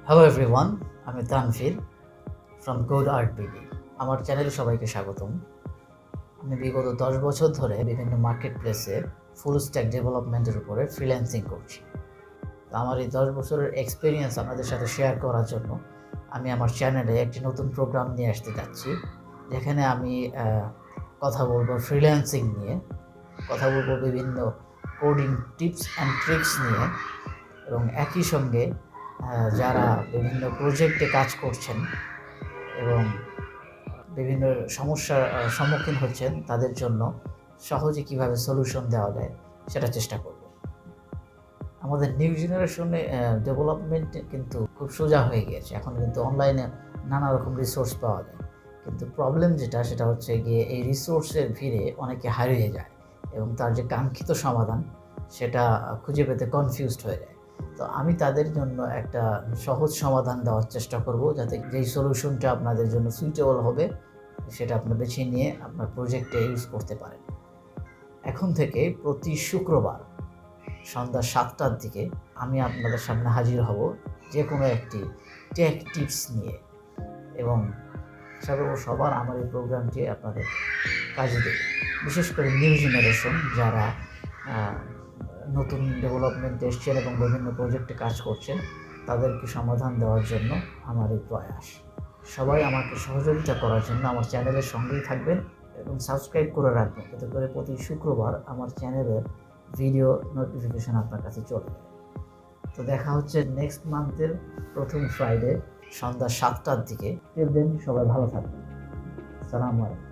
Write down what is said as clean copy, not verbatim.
Hello everyone, আমি Tanvir from good art BD. আমার চ্যানেলে সবাইকে স্বাগতম। আমি বিগত 10 বছর ধরে বিভিন্ন মার্কেট প্লেসে ফুল স্ট্যাক ডেভেলপমেন্টের উপরে ফ্রিল্যান্সিং করছি। তো আমার এই 10 বছরের এক্সপিরিয়েন্স আপনাদের সাথে শেয়ার করার জন্য আমি আমার চ্যানেলে একটি নতুন প্রোগ্রাম নিয়ে আসতে যাচ্ছি, যেখানে আমি কথা বলবো ফ্রিল্যান্সিং নিয়ে, কথা বলবো বিভিন্ন কোডিং টিপস অ্যান্ড ট্রিক্স নিয়ে, এবং একই সঙ্গে যারা বিভিন্ন প্রজেক্টে কাজ করছেন এবং বিভিন্ন সমস্যার সম্মুখীন হচ্ছেন তাদের জন্য সহজে কিভাবে সলিউশন দেওয়া যায় সেটা চেষ্টা করব। আমাদের নিউ জেনারেশনে ডেভেলপমেন্ট কিন্তু খুব সোজা হয়ে গিয়েছে। এখন কিন্তু অনলাইনে নানা রকম রিসোর্স পাওয়া যায়, কিন্তু প্রবলেম সেটা হচ্ছে গিয়ে এই রিসোর্সের ভিড়ে অনেকে হারিয়ে যায় এবং তার যে কাঙ্ক্ষিত সমাধান সেটা খুঁজে পেতে কনফিউজড হয়ে যায়। তো আমি তাদের জন্য একটা সহজ সমাধান দেওয়ার চেষ্টা করব, যাতে যেই সলিউশনটা আপনাদের জন্য সুইটেবল হবে সেটা আপনি বেছে নিয়ে আপনার প্রজেক্টে ইউজ করতে পারেন। এখন থেকে প্রতি শুক্রবার সন্ধ্যা 7টার দিকে আমি আপনাদের সামনে হাজির হব যে কোনো একটি টেক টিপস নিয়ে, এবং আশা করব সবার আমার এই প্রোগ্রামটি আপনাদের কাজে দেবে। বিশেষ করে নিউ জেনারেশন যারা নতুন ডেভেলপমেন্ট এসছেন এবং বিভিন্ন প্রজেক্টে কাজ করছেন, তাদেরকে সমাধান দেওয়ার জন্য আমার এই প্রয়াস। সবাই আমাকে সহযোগিতা করার জন্য আমার চ্যানেলের সঙ্গেই থাকবেন এবং সাবস্ক্রাইব করে রাখবেন, যাতে করে প্রতি শুক্রবার আমার চ্যানেলের ভিডিও নোটিফিকেশন আপনার কাছে চলে যায়। তো দেখা হচ্ছে নেক্সট মান্থের প্রথম ফ্রাইডে সন্ধ্যা 7টার দিকে। টিল দেন সবাই ভালো থাকবেন। আসসালামু আলাইকুম।